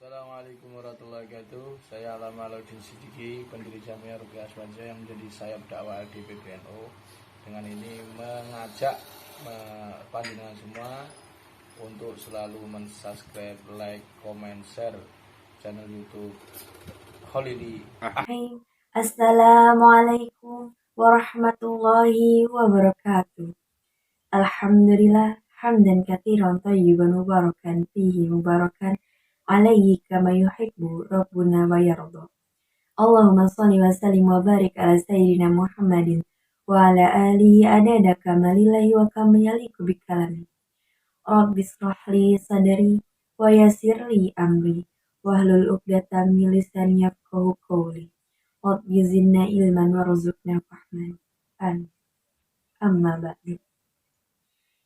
Assalamualaikum warahmatullahi wabarakatuh. Saya Alama Laudin Sidiki, pendiri Jamiah Ruqyah Aswansyah yang menjadi sayap dakwah di PBNU. Dengan ini mengajak panjenengan semua untuk selalu mensubscribe, like, comment, share channel YouTube Kholidi. Assalamualaikum warahmatullahi wabarakatuh. Alhamdulillah hamdan katsiran thayyiban mubarakan fihi mubarakan alaihi kama yuhibbu rabbuna wa yarda. Allahumma shalli wa sallim wa barik ala sayyidina Muhammadin wa ala alihi adada kamalillahi wa kama yaliqu bikalami. Rabbi shrah li sadri wa yassir li amri wahlul 'uqdatam min lisani yafqahu qawli. Rabbi zidna ilman warzuqna fahman. Amma ba'du.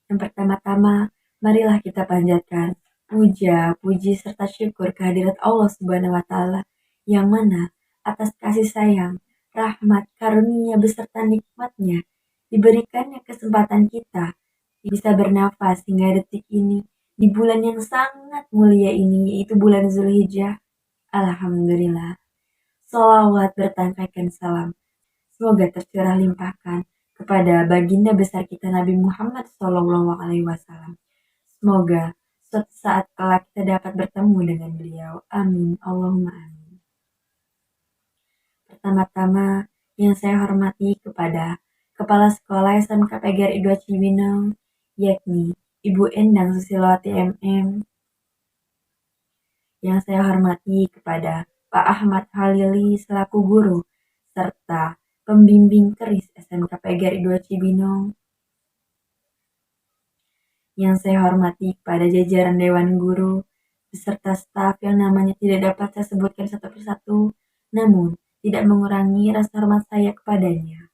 Yang pertama-tama, marilah kita panjatkan puja, puji serta syukur kehadirat Allah Subhanahu wa taala yang mana atas kasih sayang, rahmat, karunia beserta nikmatnya diberikannya kesempatan kita bisa bernafas hingga detik ini di bulan yang sangat mulia ini, yaitu bulan Zulhijjah. Alhamdulillah. Sholawat bertangkaikan salam semoga tercurah limpahkan kepada baginda besar kita Nabi Muhammad SAW. Semoga suatu saat kelak kita dapat bertemu dengan beliau. Amin. Allahumma amin. Pertama-tama yang saya hormati kepada Kepala Sekolah SMK PGRI 2 Cibinong, yakni Ibu Endang Susilowati MM. Yang saya hormati kepada Pak Ahmad Halili selaku guru, serta pembimbing keris SMK PGRI 2 Cibinong. Yang saya hormati kepada jajaran Dewan Guru, beserta staf yang namanya tidak dapat saya sebutkan satu persatu, namun tidak mengurangi rasa hormat saya kepadanya.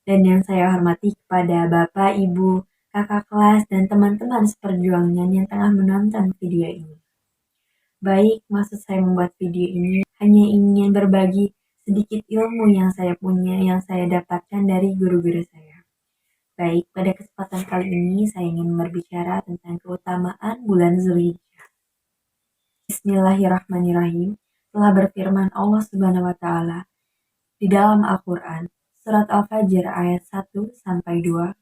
Dan yang saya hormati kepada Bapak, Ibu, kakak kelas, dan teman-teman seperjuangan yang tengah menonton video ini. Baik, maksud saya membuat video ini hanya ingin berbagi sedikit ilmu yang saya punya, yang saya dapatkan dari guru-guru saya. Baik, pada kesempatan kali ini saya ingin berbicara tentang keutamaan bulan Zulhijjah. Bismillahirrahmanirrahim. Telah berfirman Allah Subhanahu wa taala di dalam Al-Qur'an surat Al-Fajr ayat 1-2.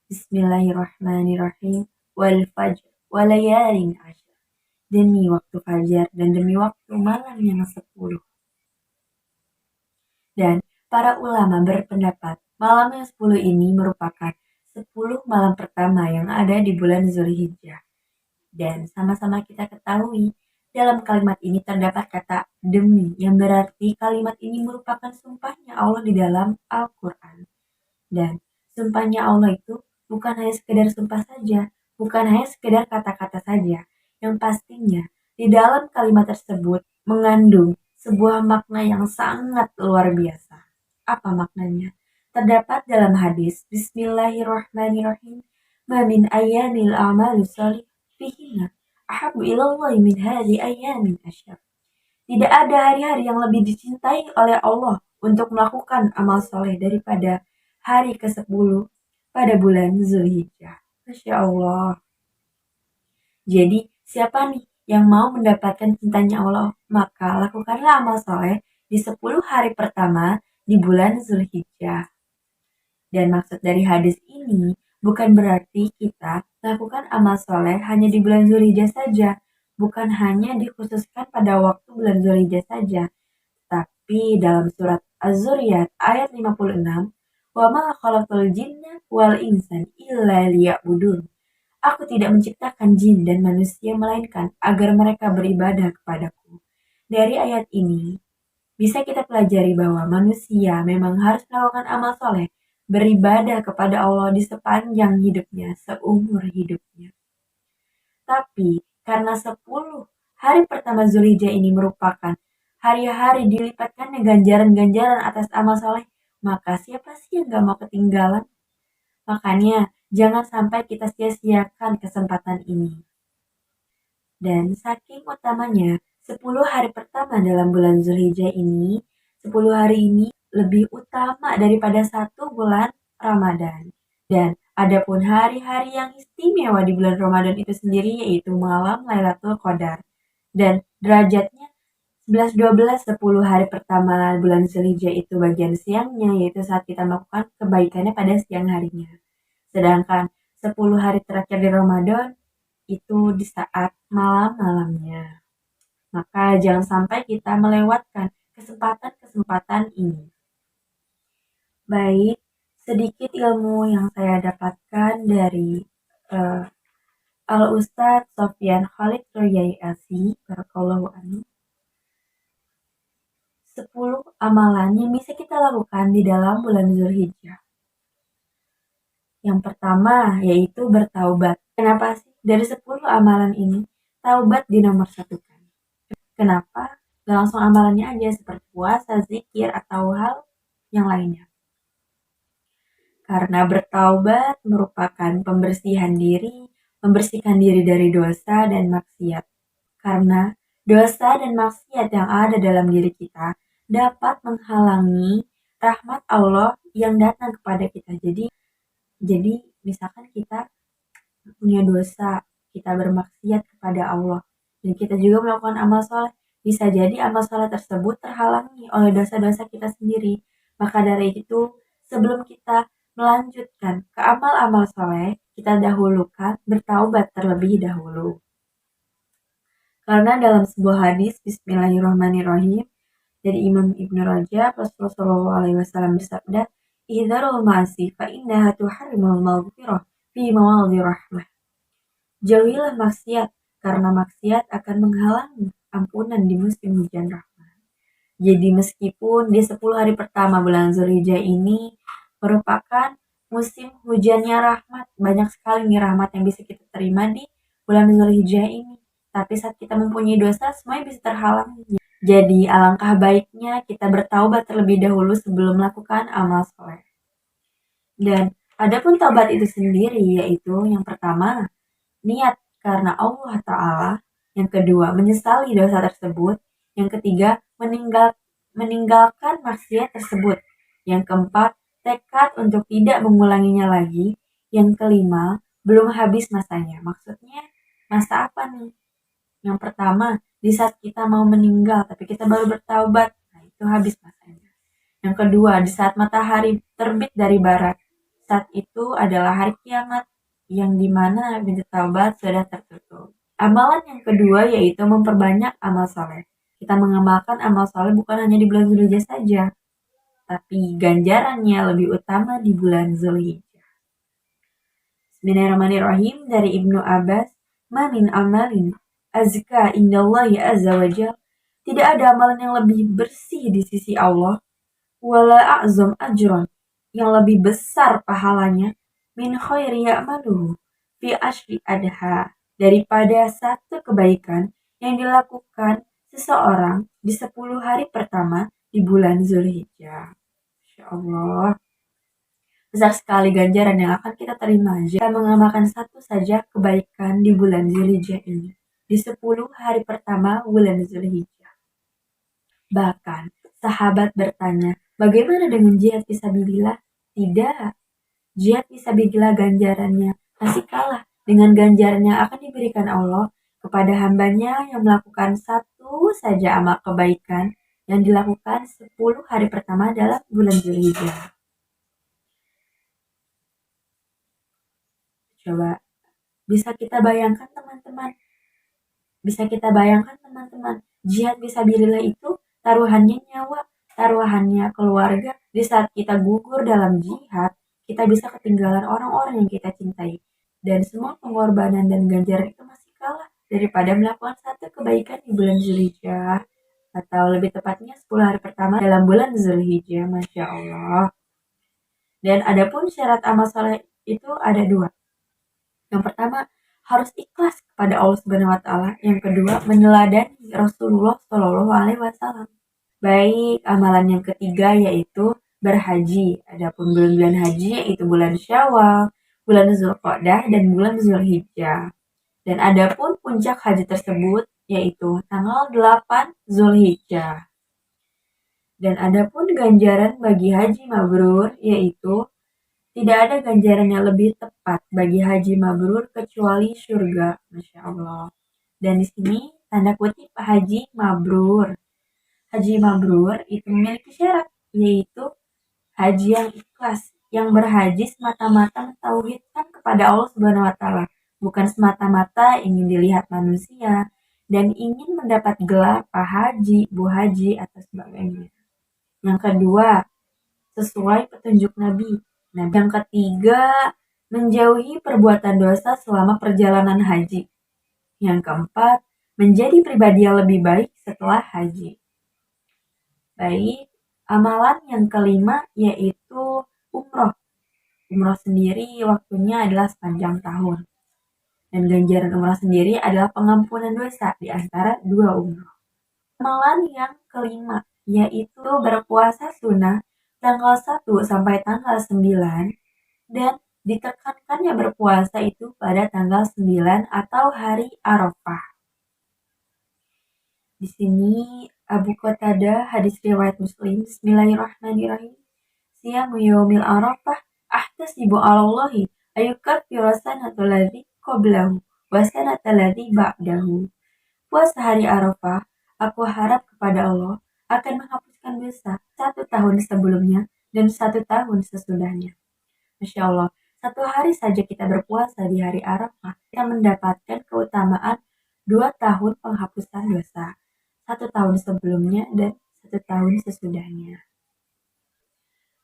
Bismillahirrahmanirrahim. Wal fajr walayalin ashr. Demi waktu fajar dan demi waktu malam yang 10. Dan para ulama berpendapat malam yang 10 ini merupakan 10 malam pertama yang ada di bulan Zulhijjah. Dan sama-sama kita ketahui, dalam kalimat ini terdapat kata demi, yang berarti kalimat ini merupakan sumpahnya Allah di dalam Al-Quran. Dan sumpahnya Allah itu bukan hanya sekedar sumpah saja, bukan hanya sekedar kata-kata saja, yang pastinya di dalam kalimat tersebut mengandung sebuah makna yang sangat luar biasa. Apa maknanya? Terdapat dalam hadis Bismillahirrahmanirrahim. Ma min ayyamil a'malu salih fihinna ahabbu ilallahi min hadhi ayyamin asyar. Tidak ada hari-hari yang lebih dicintai oleh Allah untuk melakukan amal soleh daripada hari ke-10 pada bulan Zulhijjah. Masya Allah. Jadi siapa nih yang mau mendapatkan cintanya Allah, maka lakukanlah amal soleh di 10 hari pertama di bulan Zulhijjah. Dan maksud dari hadis ini bukan berarti kita melakukan amal soleh hanya di bulan Zulhijjah saja, bukan hanya dikhususkan pada waktu bulan Zulhijjah saja, tapi dalam surat Az-Zuriyat ayat 56, wa ma khalaqtul jinna wal insan illa liya'budun. Aku tidak menciptakan jin dan manusia melainkan agar mereka beribadah kepadaku. Dari ayat ini bisa kita pelajari bahwa manusia memang harus melakukan amal soleh, beribadah kepada Allah di sepanjang hidupnya, seumur hidupnya. Tapi karena 10 hari pertama Zulhijjah ini merupakan hari-hari dilipatkannya ganjaran-ganjaran atas amal soleh, maka siapa sih yang gak mau ketinggalan? Makanya jangan sampai kita sia-siakan kesempatan ini. Dan saking utamanya 10 hari pertama dalam bulan Zulhijjah ini, 10 hari ini lebih utama daripada 1 bulan Ramadan. Dan Adapun hari-hari yang istimewa di bulan Ramadan itu sendiri yaitu malam Lailatul Qadar. Dan derajatnya 11, 12, 10 hari pertama bulan Zulhijjah itu bagian siangnya, yaitu saat kita melakukan kebaikannya pada siang harinya. Sedangkan 10 hari terakhir di Ramadan itu di saat malam-malamnya. Maka jangan sampai kita melewatkan kesempatan-kesempatan ini. Baik, sedikit ilmu yang saya dapatkan dari Al-Ustadz Sofyan Khalid Royai LC, barakallahu anhu. 10 amalan yang bisa kita lakukan di dalam bulan Zulhijjah. Yang pertama yaitu bertaubat. Kenapa sih? Dari 10 amalan ini, taubat dinomor satukan. Kenapa? Gak langsung amalannya aja seperti puasa, zikir, atau hal yang lainnya. Karena bertaubat merupakan pembersihan diri, membersihkan diri dari dosa dan maksiat. Karena dosa dan maksiat yang ada dalam diri kita dapat menghalangi rahmat Allah yang datang kepada kita. Jadi misalkan kita punya dosa, kita bermaksiat kepada Allah, dan kita juga melakukan amal soleh, bisa jadi amal soleh tersebut terhalangi oleh dosa-dosa kita sendiri. Maka dari itu, sebelum kita melanjutkan ke amal-amal soleh, kita dahulukan bertaubat terlebih dahulu. Karena dalam sebuah hadis, Bismillahirrahmanirrahim, dari Imam Ibnu Rajab, Rasulullah SAW bersabda, "Ihdharul ma'asi fa innaha tuharrimul maghfirah fi mawadhi rahmah." Jauhilah maksiat, karena maksiat akan menghalangi ampunan di musim hujan rahmat. Jadi meskipun di 10 hari pertama bulan Zulhijjah ini merupakan musim hujannya rahmat, banyak sekali nih rahmat yang bisa kita terima di bulan Zulhijjah ini. Tapi saat kita mempunyai dosa, semuanya bisa terhalangi. Jadi alangkah baiknya kita bertaubat terlebih dahulu sebelum melakukan amal soleh. Dan adapun taubat itu sendiri yaitu yang pertama, niat karena Allah Ta'ala. Yang kedua, menyesali dosa tersebut. Yang ketiga, meninggalkan maksiat tersebut. Yang keempat, tekad untuk tidak mengulanginya lagi. Yang kelima, belum habis masanya. Maksudnya, masa apa nih? Yang pertama, di saat kita mau meninggal, tapi kita baru bertaubat. Nah, itu habis masanya. Yang kedua, di saat matahari terbit dari barat. Saat itu adalah hari kiamat, yang dimana pintu taubat sudah tertutup. Amalan yang kedua yaitu memperbanyak amal soleh. Kita mengamalkan amal soleh bukan hanya di bulan Zulhijjah saja, tapi ganjarannya lebih utama di bulan Zulhijjah. Bismillahirrahmanirrahim, dari Ibnu Abbas, "Ma min amalin azka indallahi azza wajal." Tidak ada amalan yang lebih bersih di sisi Allah, wala a'zam ajran, yang lebih besar pahalanya, min khairi ya'maluhu fi ashri adha, daripada satu kebaikan yang dilakukan seseorang di 10 hari pertama di bulan Zulhijjah. Masya Allah, besar sekali ganjaran yang akan kita terima jika mengamalkan satu saja kebaikan di bulan Zulhijjah ini, di 10 hari pertama bulan Zulhijjah. Bahkan sahabat bertanya, bagaimana dengan jihad fisabilillah? Tidak, jihad fisabilillah ganjarannya masih kalah dengan ganjaran yang akan diberikan Allah kepada hambanya yang melakukan satu saja amal kebaikan yang dilakukan 10 hari pertama dalam bulan Zulhijjah. Coba, bisa kita bayangkan teman-teman, jihad fisabilillah itu taruhannya nyawa, taruhannya keluarga. Di saat kita gugur dalam jihad, kita bisa ketinggalan orang-orang yang kita cintai. Dan semua pengorbanan dan ganjaran itu masih kalah daripada melakukan satu kebaikan di bulan Zulhijjah, atau lebih tepatnya 10 hari pertama dalam bulan Zulhijjah. Masya Allah. Dan adapun syarat amal soleh itu ada 2. Yang pertama, harus ikhlas kepada Allah Subhanahu wa Ta'ala. Yang kedua, meneladani Rasulullah Shallallahu Alaihi Wasallam. Baik, amalan yang ketiga yaitu berhaji. Adapun bulan-bulan haji yaitu bulan Syawal, bulan Zulqa'dah, dan bulan Zulhijjah. Dan adapun puncak haji tersebut yaitu tanggal 8 Zulhijjah. Dan adapun ganjaran bagi haji mabrur yaitu Tidak ada ganjaran yang lebih tepat bagi haji mabrur kecuali surga, Masya Allah. Dan di sini tanda kutip haji mabrur. Haji mabrur itu memiliki syarat, yaitu haji yang ikhlas, yang berhaji semata-mata mentauhidkan kepada Allah Subhanahu wa taala, bukan semata-mata ingin dilihat manusia dan ingin mendapat gelar Pak Haji, Bu Haji atau sebagainya. Yang kedua, sesuai petunjuk Nabi. Nah, yang ketiga, menjauhi perbuatan dosa selama perjalanan haji. Yang keempat, menjadi pribadi yang lebih baik setelah haji. Baik, amalan yang kelima yaitu umroh. Umroh sendiri waktunya adalah sepanjang tahun. Dan ganjaran umroh sendiri adalah pengampunan dosa di antara dua umroh. Amalan yang kelima yaitu berpuasa sunnah tanggal 1 sampai tanggal 9 dan ditekankannya berpuasa itu pada tanggal 9 atau hari Arafah. Di sini Abu Qatadah, hadis riwayat Muslim. Bismillahirrahmanirrahim. Siyamu yaumil Arafah ahtasibu 'alallahi ayyukaffiru sanatal ladzi qablahu wa sanatal ladzi ba'dahu. Puasa hari Arafah, aku harap kepada Allah akan menghapuskan dosa 1 tahun sebelumnya dan 1 tahun sesudahnya. Masya Allah, 1 hari saja kita berpuasa di hari Arafah, kita mendapatkan keutamaan 2 tahun penghapusan dosa. 1 tahun sebelumnya dan 1 tahun sesudahnya.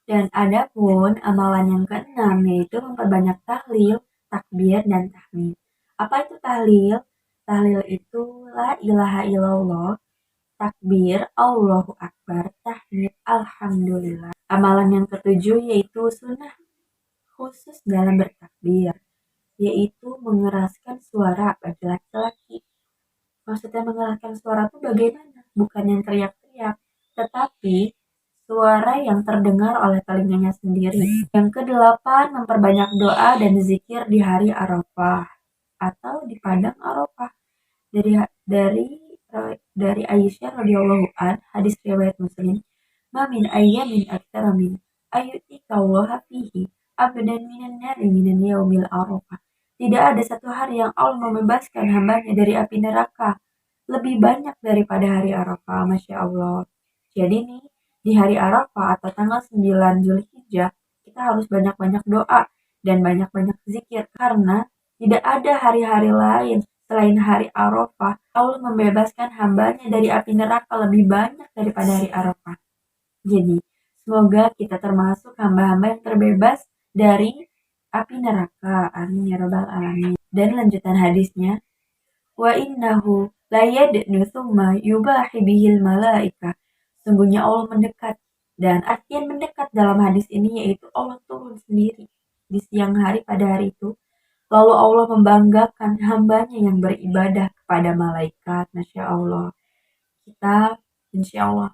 Dan ada pun amalan yang keenam yaitu memperbanyak tahlil, takbir, dan tahmid. Apa itu tahlil? Tahlil itu la ilaha illallah, takbir Allahu Akbar, tahmid Alhamdulillah. Amalan yang ketujuh yaitu sunnah khusus dalam bertakbir, yaitu mengeraskan suara bagi laki-laki. Maksudnya mengeraskan suara itu bagaimana? Bukan yang teriak-teriak, tetapi suara yang terdengar oleh telinganya sendiri. Yang kedelapan, memperbanyak doa dan zikir di hari Arafah atau di padang Arafah. Dari Aisyah radhiyallahu an, hadis riwayat Muslim, "Ma min ayyamin aktsara min ayyutika Allah fihi abdan minan nari minan yaumil Arafah." Tidak ada satu hari yang Allah membebaskan hambanya dari api neraka lebih banyak daripada hari Arafah. Masya Allah. Jadi nih, di hari Arafah atau tanggal 9 Zulhijjah, kita harus banyak-banyak doa dan banyak-banyak zikir karena tidak ada hari-hari lain selain hari Arafah. Allah membebaskan hambanya dari api neraka lebih banyak daripada hari Arafah. Jadi, semoga kita termasuk hamba-hamba yang terbebas dari api neraka. Amin ya robbal alamin. Dan lanjutan hadisnya, wa innahu la yadnu thumma yubahi bihil malaika. Sungguhnya Allah mendekat. Dan artian mendekat dalam hadis ini yaitu Allah turun sendiri di siang hari pada hari itu. Lalu Allah membanggakan hambanya yang beribadah kepada malaikat. Masya Allah. Kita insya Allah,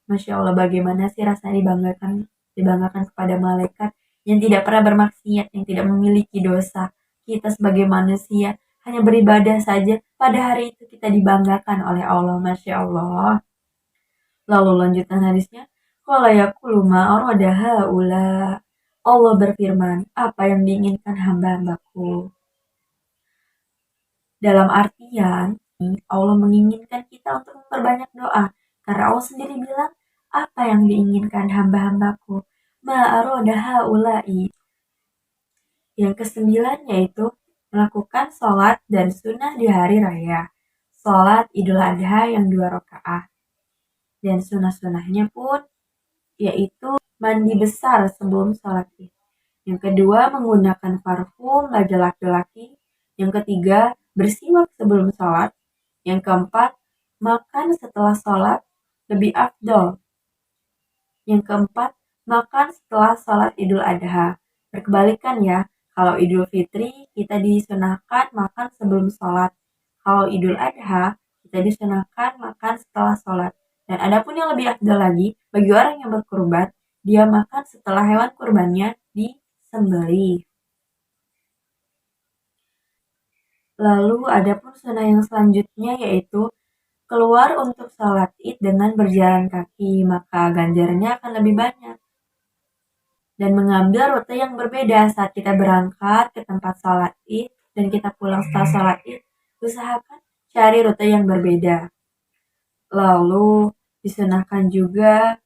Masya Allah, bagaimana sih rasanya dibanggakan kepada malaikat yang tidak pernah bermaksiat, yang tidak memiliki dosa. Kita sebagai manusia hanya beribadah saja, pada hari itu kita dibanggakan oleh Allah. Masya Allah. Lalu lanjutan hadisnya, qala yaqulu ma arada haula. Allah berfirman, apa yang diinginkan hamba-hambaku. Dalam artian, Allah menginginkan kita untuk memperbanyak doa. Karena Allah sendiri bilang, apa yang diinginkan hamba-hambaku. Ma'aroda haula'i. Yang kesembilan yaitu melakukan sholat dan sunnah di hari raya. Sholat Idul Adha yang 2 rakaat. Dan sunnah-sunnahnya pun yaitu mandi besar sebelum sholat id. Yang kedua, menggunakan parfum bagi laki-laki. Yang ketiga, bersiwak sebelum sholat. Yang keempat, makan setelah sholat lebih afdol. Yang keempat, makan setelah sholat Idul Adha. Berkebalikan ya, kalau Idul Fitri kita disunahkan makan sebelum sholat. Kalau Idul Adha kita disunahkan makan setelah sholat. Dan adapun yang lebih afdol lagi, bagi orang yang berkurban, dia makan setelah hewan kurbannya disembelih. Lalu adapun sunnah yang selanjutnya yaitu keluar untuk sholat id dengan berjalan kaki, maka ganjarannya akan lebih banyak. dan mengambil rute yang berbeda saat kita berangkat ke tempat sholat id dan kita pulang setelah sholat id. Usahakan cari rute yang berbeda. Lalu disunahkan juga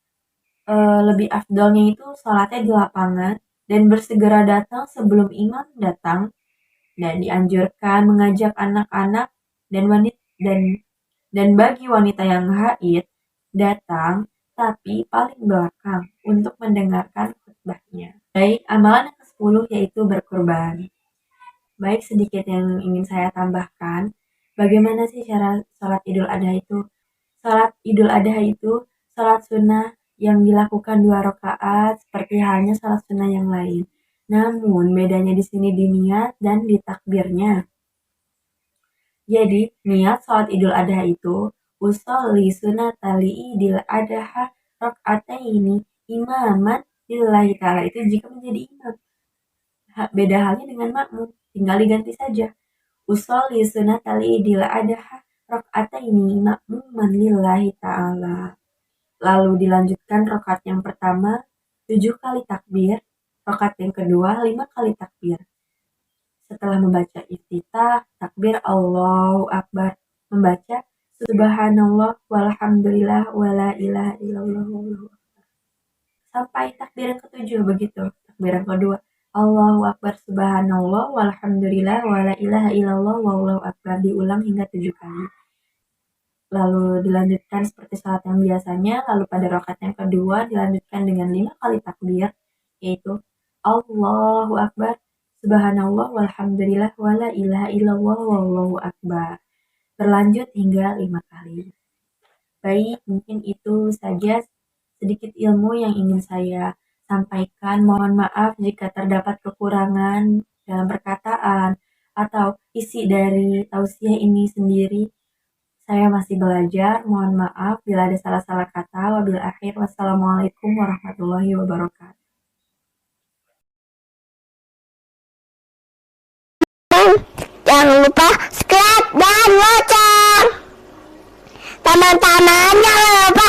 lebih afdolnya itu sholatnya di lapangan dan bersegera datang sebelum imam datang, dan dianjurkan mengajak anak-anak dan wanita dan bagi wanita yang haid datang tapi paling belakang untuk mendengarkan khutbahnya. Baik, amalan yang ke-10 yaitu berkurban. Baik, sedikit yang ingin saya tambahkan. Bagaimana sih cara sholat Idul Adha itu? Sholat Idul Adha itu sholat sunnah yang dilakukan 2 rakaat seperti halnya sholat sunnah yang lain. Namun bedanya di sini di niat dan di takbirnya. Jadi niat sholat Idul Adha itu usolli sunatali idil adha rakaataini imaman lillahi ta'ala, itu jika menjadi imam. Beda halnya dengan makmum, tinggal diganti saja. Usolli sunatali idil adha rakaataini makmuman lillahi ta'ala. Lalu dilanjutkan rakaat yang pertama 7 kali takbir, rakaat yang kedua 5 kali takbir. Setelah membaca iftitah, takbir Allahu Akbar, membaca Subhanallah walhamdulillah wala ilaha illallah wallahu akbar. Sampai takbir yang ke-7 begitu. Takbir yang kedua Allahu Akbar Subhanallah walhamdulillah wala ilaha illallah wallahu akbar, diulang hingga 7 kali. Lalu dilanjutkan seperti salat yang biasanya. Lalu pada rakaat yang kedua dilanjutkan dengan 5 kali takbir, yaitu Allahu Akbar Subhanallah walhamdulillah wala ilaha illallah wallahu akbar, berlanjut hingga 5 kali. Baik, mungkin itu saja sedikit ilmu yang ingin saya sampaikan. Mohon maaf jika terdapat kekurangan dalam perkataan atau isi dari tausiah ini sendiri. Saya masih belajar, mohon maaf bila ada salah-salah kata. Wabil akhir, wassalamualaikum warahmatullahi wabarakatuh. Jangan lupa subscribe dan lonceng. Teman-teman jangan lupa